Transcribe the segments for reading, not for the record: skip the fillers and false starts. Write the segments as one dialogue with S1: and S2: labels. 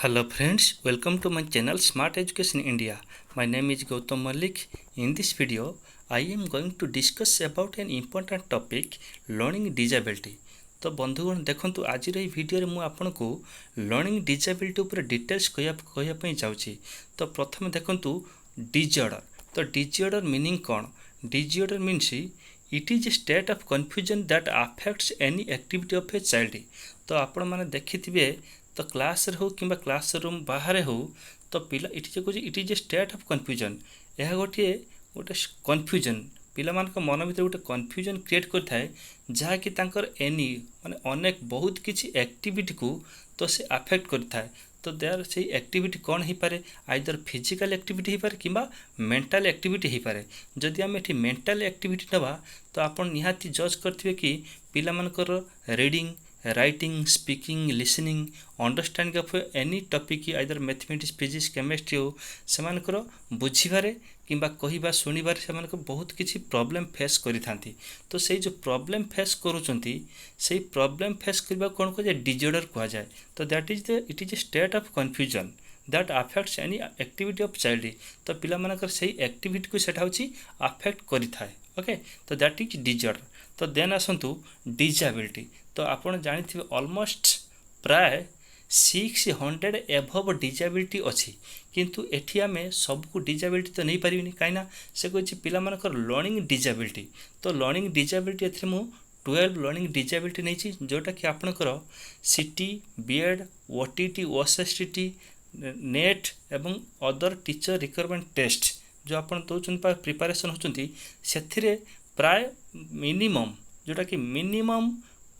S1: Hello friends, welcome to my channel Smart Education India. My name is Gautam Malik. In this video, I am going to discuss about an important topic, learning disability. तो बंधुगण देखंतु आज रे video रे मु आपनको learning disability ऊपर details कहया पई जाउची। तो प्रथम देखंतु डिसऑर्डर। तो disorder meaning cone? Disorder means it is A state of confusion that affects any activity of a child. तो आपण माने देखिथिबे तो क्लास रे हो किंबा क्लास रूम बाहर हो तो पिला it is A state of confusion. यह गोटे कंफ्यूजन पिला मान मन भर गोटे कंफ्यूजन क्रिएट करथाय जहाँकि तांकर एनी माने अनेक बहुत किछि एक्टिविटी को तो से अफेक्ट करथाय। तो देयर से एक्टिविटी कौन हो पारे? आइदर फिजिकल एक्टिविटी हो पारे किंबा मेंटल एक्टिविटी हो पारे। जदि आम एठी मेंटल एक्टिविटी नबा तो आपण निहाती जज करथिबे कि पिला मानकर reading, writing, speaking, listening, understanding of any topic either mathematics, physics, chemistry हो सेमानकर बुझिबारे किंबा कहिबा सुनिबारे सेमानकर बहुत किछि प्रॉब्लम फेस करिथांती। तो से जो प्रॉब्लम फेस करूचंती से प्रॉब्लम फेस करबा कोन को जे डिसऑर्डर कहा जाय। तो that is the it is A state of confusion that affects any activity of child. तो पिला मानकर से एक्टिविटी को सेटा होची अफेक्ट करिथाय। ओके, तो दैट इज डिसऑर्डर। तो देन आसंतु डिसेबिलिटी। तो आपण जानिथिबे ऑलमोस्ट प्राय 600 एभव डिसेबिलिटी अच्छी, किंतु एठी आमे सबको डिसेबिलिटी तो नहीं पारिबिनी काइना से कहछि पिला मानकर लर्निंग डिसेबिलिटी। तो लर्निंग डिसेबिलिटी एथरे मु 12 लर्निंग डिसेबिलिटी नहीं जोटा कि आपनकर सीटी, बीएड, ओटीटी, ओएसएसटी, नेट एवं अदर टीचर रिक्वायरमेंट टेस्ट जो आपण दउछन पा प्रिपरेशन होचंती सेथिरे प्राय मिनिमम जोटा कि मिनिमम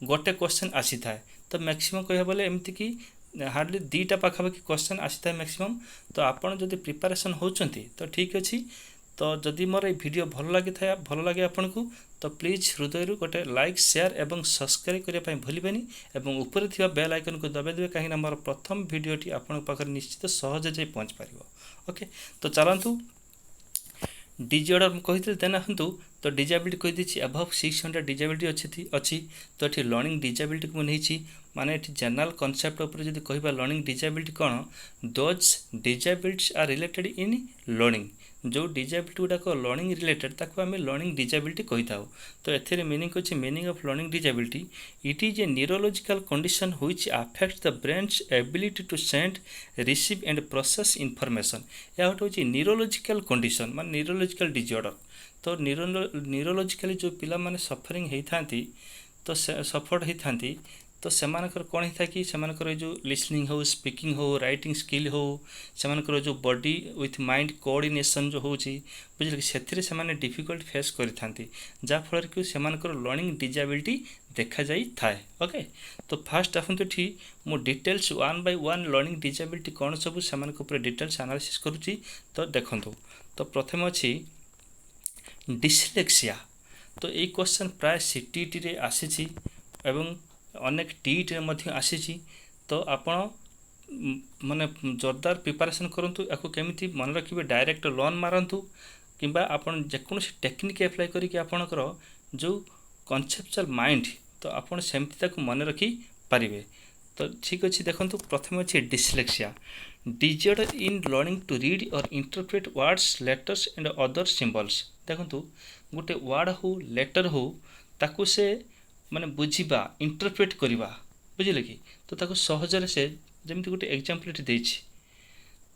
S1: गोटे क्वेश्चन आसी थाए। तो मैक्सिमम कह बोले एमती कि हार्डली 2टा पाखापाखि क्वेश्चन आसी थाए मैक्सिमम। तो आपण जदि प्रिपरेशन होचंती तो ठीक अछि। तो जदि मोर ए वीडियो भल लगे आपनको तो प्लीज हृदय गोटे लाइक, शेयर एवं सब्सक्राइब करने ପାଇଁ भूलिबेनी एवं ऊपर थिबा बेल आइकन को दबाइ देबे कहीं मोर प्रथम वीडियोटी आपन पाखर निश्चित सहज जाई पहुंच पारिबो। ओके, तो चलंतु डिसऑर्डर कही देन आसतु। तो डिसेबिलिटी कही दी अबव 600 डिसेबिलिटी अच्छी। तो ये लर्निंग डिसेबिलिटी को नहीं माने जनरल कॉन्सेप्ट उपर जदि कहबा लर्निंग डिसेबिलिटी कौन? Those disabilities are related in learning. जो डिसेबिलिटी गुड़ाक लर्निंग रिलेटेड ताको आम लर्निंग डिसेबिलिटी कही था। तो एथिरे मीनिंग अच्छे meaning of learning disability it is a neurological condition which affects the brain's ability to send, receive and process information. यह गोटे न्यूरोलॉजिकल कंडीशन मान न्यूरोलॉजिकल डिसऑर्डर। तो न्यूरोलॉजिकली जो पिला माने सफरिंग होता तो सफर्ड होता तो सेमानकर कौन होता कि सेमानकर जो लिसनिंग हो, स्पीकिंग हो, राइटिंग स्किल हो, सेमानकर जो बॉडी विथ माइंड कोऑर्डिनेशन जो होची बुझले कि सेथिरे सेमाने डिफिकल्ट फेस करिथांती जा फल कि सेमानकर लर्निंग डिसेबिलिटी देखा जाई थाए। ओके, तो फास्ट आसंतु एठी मो डिटेल्स 1 बाय 1 लर्निंग डिसेबिलिटी कौन सब सेमानक ऊपर डिटेल्स एनालिसिस करूची। तो देखंतु। तो प्रथम अछि डिसलेक्सिया। तो ये क्वेश्चन प्राय सीटीटी रे आसीची एवं अनेक टीईटी रे मध्य आसीची। तो आपण माने जोरदार प्रिपरेशन करंतु याको केमिति मन रखिबे डायरेक्ट लर्न मारंतु किंबा आपण जेकोनोसी टेक्निक अप्लाई करिक आपणकर जो कॉन्सेप्चुअल माइंड तो आपण सेमति ताको मन रखी पारिबे। तो ठीक अच्छे देखंतु प्रथम अच्छे dyslexia disorder in learning to read or interpret words, letters and other symbols. देखंतु गोटे वर्ड हो, लेटर हो ताको से माने बुझिबा, इंटरप्रेट करिबा बुझिले कि तो ताको सहजरे से जेमति गोटे एग्जांपल एठी देछि।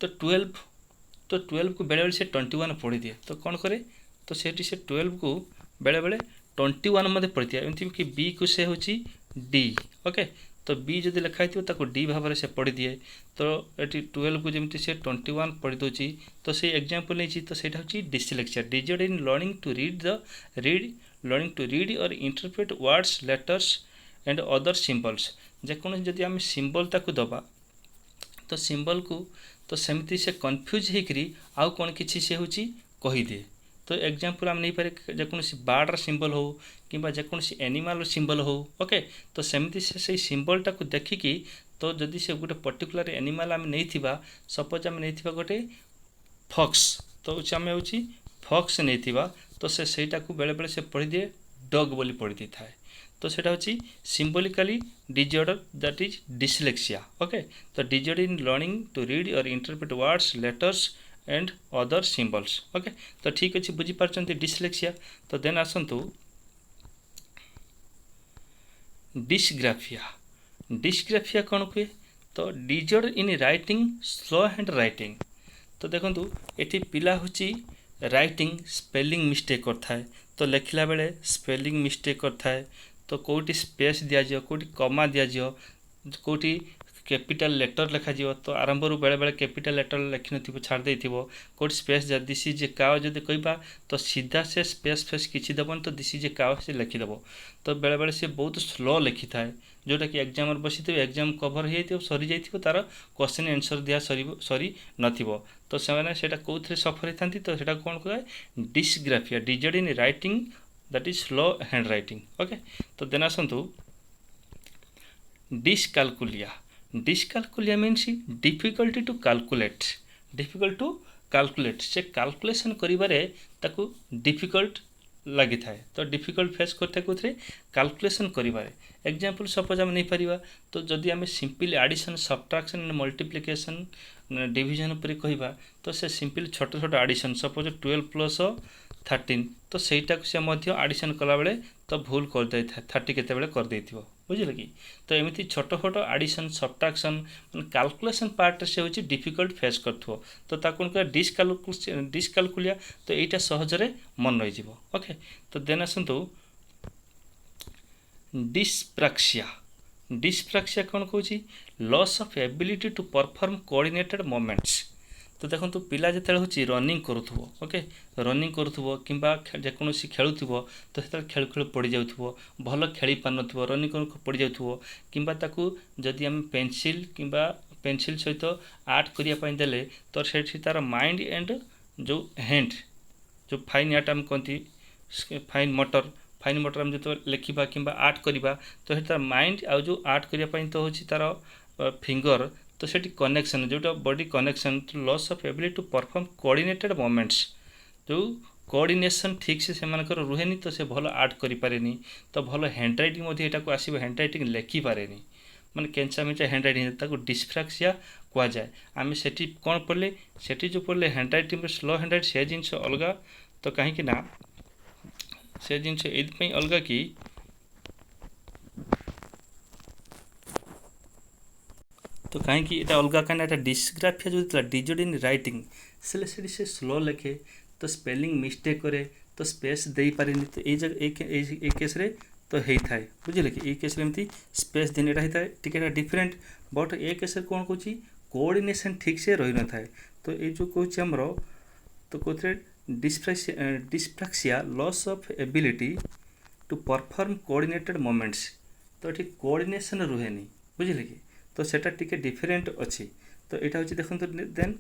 S1: तो 12 को बेले बेले से 21 पढ़ी दिए। तो कौन करे? तो सेठी से 12 को बेले बेले 21 मध्ये पढ़ी दिए। एमति कि बी को से होची डी। ओके, तो बी जदि लिखा हो ताको डी भाव से पढ़ी दिए। तो ये 12 को जमी से 21 पढ़ी दूची। तो से एग्जांपल नहीं तो सेटा होची dyslexia disorder in learning to read or interpret words, letters and other symbols. जेकोन जदि आम सिंबल ताको दबा तो सिंबल को तो सेमती से कन्फ्यूज होकरी आउ कौन किसी से होची कही दिए। तो एग्जांपल आम नहीं पारे जेकोसी बार्डर सिंबल हो किंबा जेकोसी एनिमल सिंबल हो। ओके, तो सेमती से सिंबल टाको देखिकी तो जदि से गोटे पर्टिकुलर एनिमल आम नहीं थिबा, सपोज आम नहीं थिबा गोटे फॉक्स, तो आम होची फॉक्स नहीं थिबा तो से सेटा को बेले बेले से पढ़ी दिए डॉग बोली पढ़ी दी थाए। तो सेटा होची symbolically disorder that is dyslexia. Okay, तो disorder in learning to read or interpret words letters and other symbols. Okay, तो ठीक अच्छे बुझी पारछंती डिसलेक्सिया। तो देन आसंतु डिस्ग्राफिया। डिस्ग्राफिया कौन कहे? तो disorder in writing slow handwriting. तो देखो ये पिला हूँ राइटिंग स्पेलिंग मिस्टेक करता है, तो लिखला बेले स्पेलिंग मिस्टेक करता है, तो कौटी स्पेस दिज्व, कौटी कमा दिज्व, कौटी कैपिटल लेटर लिखा जाव, तो आरंभ बेले बेले कैपिटल लेटर लिखि न छाड़ दे कौटी space this is a cow जब कहबा तो सीधा से स्पेस फेस किसी देवन, तो दिस इज ए काउ से लिखिदेव। तो बेले बेले सी बहुत स्लो लिखि थाए, जोटा कि एग्जाम बसी थे एग्जाम कभर हो सरी जाइए तार क्वेश्चन आंसर दिया सरी नथिबो। तो से कौन सफर होता, तो सेटा कौन कहे? Dysgraphia, disorder in writing that is slow handwriting. Okay, तो देन आसंतु dyscalculia. Dyscalculia means difficulty to calculate. Difficult to calculate, से कैलकुलेशन करिबारे ताकू डिफिकल्ट लगी थाए, तो डिफिकल्ट फेस करते कौन कैलकुलेशन करिबारे। एग्जांपल सपोज आम नहीं पारिबा, तो जदि आम simple addition subtraction and multiplication division पर कहबा, तो से सिंपल छोट छोट एडिशन सपोज 12 प्लस 13, तो सहीटा से एडिशन कला बेले तो भूल कर दे 30 केते बेले कर देथिबो, बुझिले कि? तो एमती छोट छोट एडिशन सब्ट्रैक्शन कैलकुलेशन पार्ट से होची डिफिकल्ट फेस करथो, तो ता कोन का डिसकालकुलिया, तो एटा सहजरे मन रही जिवो। ओके, तो देन आसंतु डिस्प्रैक्सिया। डिस्प्रैक्सिया कौन कहूँ? Loss of ability to perform coordinated moments. तो देखो तो पिला जिते हूँ रनिंग करूथबो, ओके, रनिंग करूथबो किंबा जेकोसी खेलुथबो, तो से खेल खेल पड़ जाउथबो, भल खेली पार नथिबो, रनिंग पड़ जाउथबो, किंबा ताकू जदि हम पेंसिल किंबा पेंसिल सहित आर्ट करिया पई देले, तो सेठी तार माइंड एंड जो हैंड जो फाइन आर्ट आम कहती फाइन मोटर आम जो लिखा कि आर्ट करवा, तो तार माइंड आ जो आर्ट करने तो हूँ तार फिंगर, तो से कनेक्शन जोटा body connection, loss of ability to perform coordinated moments, जो कोऑर्डिनेशन ठीक से मानकर रुहेनी, तो से भल आर्ट करें, तो भल हैंड रईटिंग यहाँ आसो, हैंड रईटिंग लिखिपारे माने केंचा मेचा हैंड रईटिंग डिस्प्रैक्सिया कह जाए। आम से कौन पढ़ले, से जो पढ़ले hand writing slow hand right से जिन अलग, तो कहीं ना से जिन ये अलग कि तो कहीं अलग कहीं डिस्ग्राफिया जो डिजॉर्डर इन राइटिंग से स्लो लिखे, तो स्पेलिंग मिस्टेक करे, तो स्पेस दे पारे, तो ये जगह केस रे तो होता है, बुझे कि ये केस एमती स्पेस देने होता है टिके डिफरेंट, बट ए केस कौन कौन कोऑर्डिनेशन ठीक से रही न थाए। तो ये जो कौच आमर तो कौन dyspraxia loss of ability to perform coordinated moments, तो ये कोऑर्डिनेशन रुहेनी, बुझे कि? तो सेटा टिके डिफरेंट अच्छी। तो यहाँ हूँ देखो देन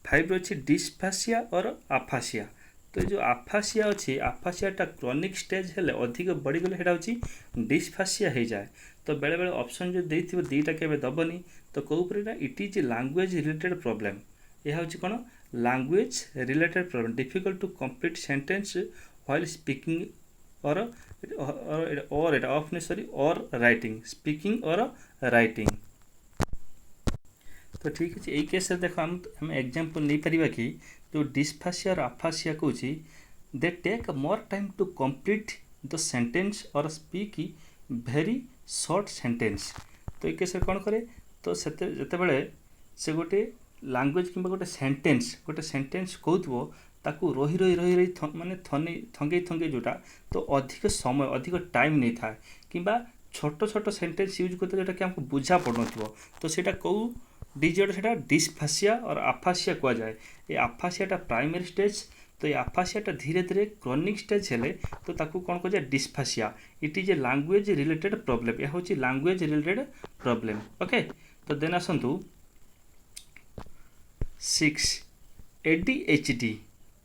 S1: 5 अच्छी डिस्फेसिया और आफासिया। तो जो आफासिया अच्छी, आफासियाटा क्रॉनिक स्टेज हेले अधिक बढ़ीगले हेटा हूँ डिस्फेसिया हो जाए। तो बेले बेले ऑप्शन जो देथिबो दीटा केबे दबनी, तो कौ पर it is language related problem. यह हूँ कौन? Language related problem, difficult to complete sentence while speaking और राइटिंग, स्पीकिंग और राइटिंग। तो ठीक है, यही केस देखो हम एग्जांपल नहीं पारिबा कि जो डिस्फेसिया और आफासिया कहूँ they take more time to complete the sentence और स्पीक वेरी शॉर्ट सेंटेंस। तो ये केस कौन करे? तो जितेबाला से गोटे लैंग्वेज कि गोटे सेंटेंस कहूथबो ताकू रही रही रही रही माने थंगे थंगे जोटा, तो अधिक समय अधिक टाइम नहीं था कि छोट छोट सेंटेंस यूज करते जोटा कि हमको बुझा पड़न, तो सेटा कौ डिजॉर्डर सेटा डिस्फेसिया और आफासिया कह जाए। ये आफासियाटा प्राइमरी स्टेज, तो ये आफासियाटा धीरे धीरे क्रॉनिक स्टेज हेले तो ताकू कौन कह जाए? Dysphasia. It is a language related problem, यह हूँ लैंग्वेज रिलेटेड प्रॉब्लम। ओके, तो देन आसंतु 6 ADHD।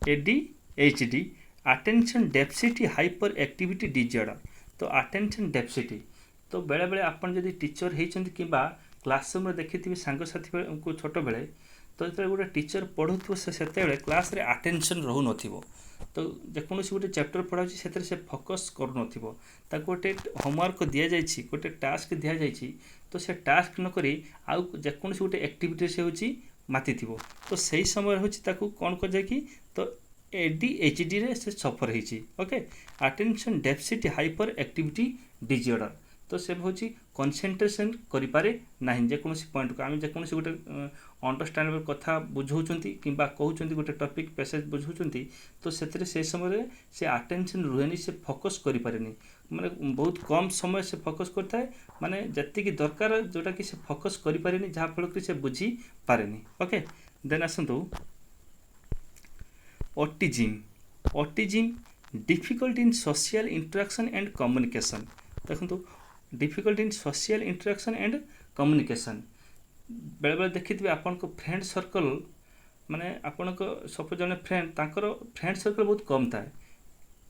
S1: ADHD attention deficit hyperactivity disorder. तो अटेंशन डेफिसिट, तो बेले बेले आपन जदि टीचर होती कि क्लासरूम देखिथिबे सांगसाथी को छोट बेले तो जो गोटे टीचर पढ़ुव से क्लास रे अटेंशन रहू नथिबो तो जेकोसी गोटे चैप्टर पढ़ा से फोकस करूँ गोटे होमवर्क दि जाइए गोटे टास्क दि जाइए तो से टास्क नक आउ जेकोसी गोटे एक्टिविटी से होची माति थी तो सही समय हूँ कौन कर कि तो ADHD रे से सफर होती okay attention deficit hyperactivity disorder तो से हूँ कनसेंट्रेशन करें ना जेकोसी पॉइंट को आम जेकोसी गोटे अंडरस्टांडेबल कथा बुझाऊँच कि कहते गोटे टॉपिक पैसेज बुझाऊँ तो से समय से अटेंशन रुहेनी से फोकस करें माने बहुत कम समय से फोकस करता है माने जत्ती दरकार जोटा कि से फोकस करें जहाँफल कि से बुझी पारे ओके देन आसतु autism difficult in social interaction and communication देखो difficult in social interaction and communication बेले बेले देखिए आपण फ्रेंड सर्कल माने आपण सपोज जने फ्रेंड तांकर फ्रेंड सर्कल बहुत कम थाए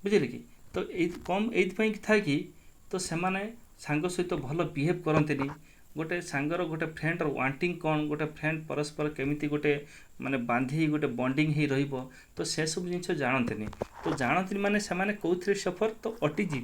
S1: बुझे कि तो कम ये था कि तो से सांग सहित भल बिहेव करते गोटे सांगर गोटे फ्रेंड वांटिंग कौन गोटे फ्रेंड परस्पर केमिति गोटे माने बांधी गोटे बॉन्डिंग ही रहिबो तो से सब जिन जानते तो जानते माने से कौन सफर तो ऑटिज्म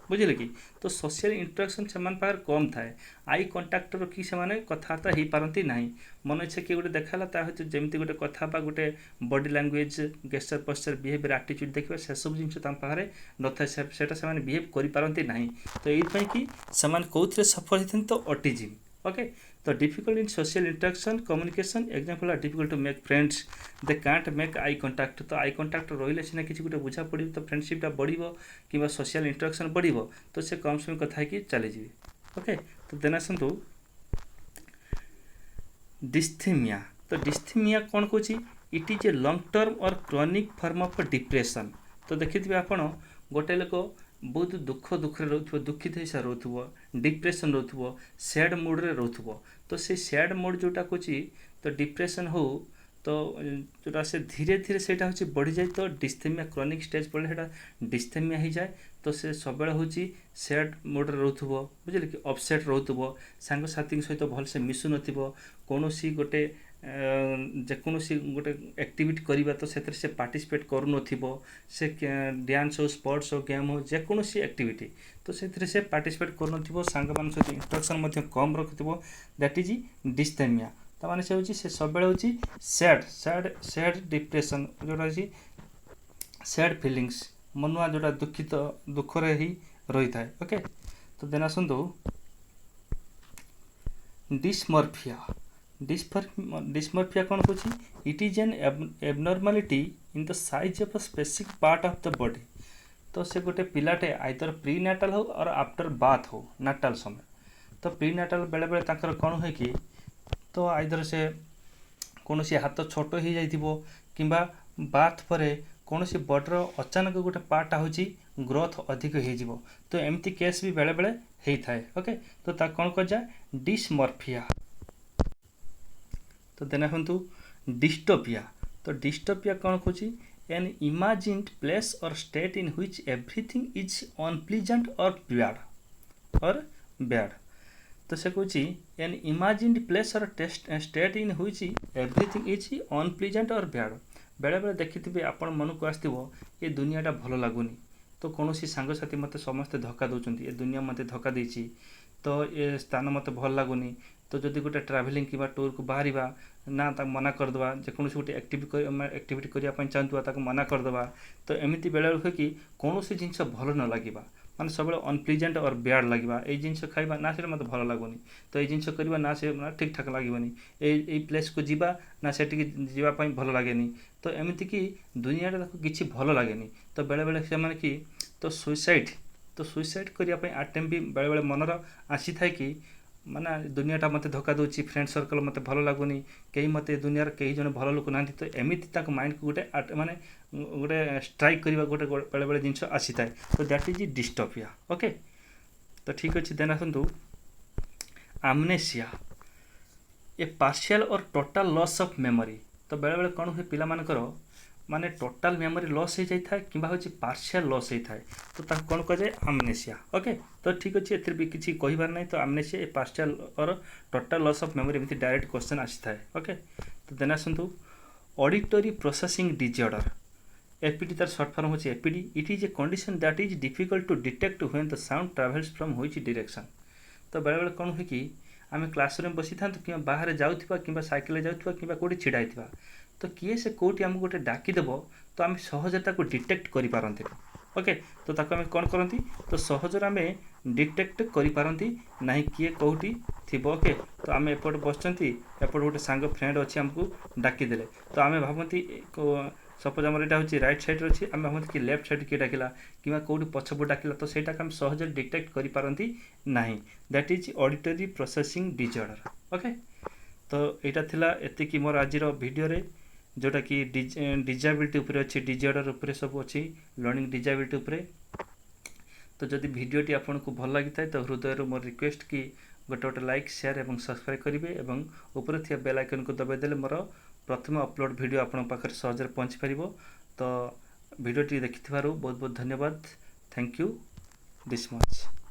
S1: बुझे कि तो सोशल इंटरेक्शन से पाखर कम थाए आई कंटाक्ट रखी से कथबार्ता हो पारती ना मन इच्छा किए गोटे देखाला जमी गोटे कथा गोटे body language gesture posture behaviour attitude देखा से सब जिन पाखे न था से बिहेव करपारती ना तो ये कि कौन सफर होती तो ऑटिज्म ओके तो difficult in social interaction communication example are difficult to make friends they can't make eye contact तो आई कंटाक्ट रही सीना किसी गोटे बुझा पड़ो तो फ्रेंडशिपटा बढ़ो कि सोशल इंटरेक्शन बढ़ो तो से कम समय कथा कि चलीजी ओके तो देन आसतु डिस्थेमिया तो डिस्थेमिया कौन कौच it is a long term or chronic form of depression तो देखिए आप गोटे लोक बहुत दुखरे रोथुव दुखित हो रोथुव डिप्रेशन रोथुव सैड मूड रे रोथुव तो से सैड मूड जोटा कौच तो डिप्रेशन हो तो जोटा से धीरे धीरे से बढ़ी जाए तो डिस्थेमिया क्रॉनिक स्टेज पड़े सेटा डिस्थेमिया हो जाए तो से सब हूँ सैड मूड रे रोथुव बुझे कि अपसेट रोथुव सांगसाथी सहित भलसे मिसु नथिबो कोनोसी गोटे जेकोसी गोटे एक्टिविटी करवा तो से पार्टिसिपेट करूँ से डांस हो स्पोर्ट्स हो गेम हो जेकोसी एक्टिविटी तो से पार्टिसिपेट करूँ सांग मान सहित इंटरेक्शन कम रखुव दैट इज डिस्थेमिया तो माने से हूँ से सब हूँ सैड सैड सैड डिप्रेशन जोटा सैड फिलिंग्स मनुआ जोटा दुखित दुखरे ही रही था ओके तो देन आसतु डिस्मॉर्फिया डिस्मॉर्फिया कौन कौच it is an abnormality in the size of a specific part of the body तो से गोटे पिलाटे आइदर प्री नाटाल हो और आफ्टर बाथ हो नाटाल समय तो प्री नाटाल बेले बेले तांकर कौन हुए कि तो आइदर से कौन हाथ छोट हो जाइथिबो किंबा बाथ पर कौन बॉडीर अचानक गोटे पार्टा हूँ ग्रोथ अधिक हो तो एमती केस भी बेले बेले होता है ओके तो कौन कह डिस्मॉर्फिया तो देना हूँ डिस्टोपिया तो डिस्टोपिया कौन कौच एन इमेजिन्ड प्लेस और state in which everything is unpleasant और बैड तो से कौच एन इमेजिन्ड प्लेस और state in which everything is unpleasant और बैड बेले बेले देखिए आपण मन को आसो ये दुनियाटा भल लगुनि तो कौन सांगसाथी मत समस्ते धक्का दौरान ये दुनिया मत धक्का देती तो ये स्थान मत भल लगुनि तो जदि गोटे ट्राभेलिंग कि टूर को बाहर ना मना करदे जेकोसी गोटे एक्टिविटी करने चाहूँ मना करदे तो एमती बेले हुए कि कौन जिनस भल न लगे माने सब अनप्लीजेंट और बैड लगे ये जिनस खाइबा ना से मत भल लगुनि तो ये जिनस करवा ना से ठीक ठाक लगनी ये प्लेस को जीवा ना से जावाई भल लगे तो एमती कि दुनिया किसी भल लगे तो बेले बेले से कि तो सुइसाइड करने आटेम्प भी बेले बेले मनर आसी थाए कि माना दुनियाटा मत धक्का दूची फ्रेंड सर्कल मत भल लगुनि कहीं मत दुनिया कई जन भल लोक ना तो एमती माइंड को गोटे माने गोटे स्ट्राइक करवा गोटे बेले बेले जिनस आसी थाए तो दैट इज डिस्टोपिया ओके तो ठीक अच्छे then आसतु आमनेसिया A partial or total loss of memory तो बेले बेले कौन हुए पिला मानकर माने टोटाल मेमोरी लॉस हो जाए कि पार्शियल लॉस होता है तो ताको कौन कह जाए amnesia। ओके तो ठीक अच्छे एथि भी किसी कहबार ना तो amnesia a partial or total loss of memory एमती डायरेक्ट क्वेश्चन आसी थाए। ओके तो देन आसतु ऑडिटरी प्रोसेसिंग डिसऑर्डर एपीडी तार शॉर्ट फॉर्म होची APD. It is a condition that is difficult to detect when the sound travels from which direction. तो बेले बेले कौन हुए कि आम क्लासरूम बसी था कि बाहर जाऊा कि साइकिल जाऊा कि कौटी छिड़ा होता तो किए से कौटी आमको गोटे डाकिदेव तो आम सहज डिटेक्ट करें। ओके तो ताको आम कौन करती तो सहजर आम डिटेक्ट करें ना किए कौटी थी। ओके तो आम एपट बस एपट गोटे सांग फ्रेंड अच्छी आमको डाकिदेले तो आम भावती सपोज आम यहाँ हूँ रईट सैड्रे अच्छी आम भावती कि लेफ्ट सैड किए डाकिला कि कौटी पछपट डाकिला तो सहीटा आम सहज डिटेक्ट करें ना। That is auditory processing disorder. Okay तो यहाँ थिला एतिकी मोर आज वीडियो रे जोटा कि डिजेबिलिटी उपरे अच्छी डिसऑर्डर उपरे सब अच्छी लर्निंग डिजेबिलिटी उपरे। तो जदि वीडियोटी आपन को भल लगी था तो हृदय मोर रिक्वेस्ट कि गोटे गोटे लाइक शेयर और सब्सक्राइब करेंगे और ऊपर थी बेल आइकन को दबाई देले मोर प्रथम अपलोड वीडियो आपन पाखे सहज पहुँची पार। तो वीडियोटी देखि बहुत बहुत धन्यवाद। Thank you this much.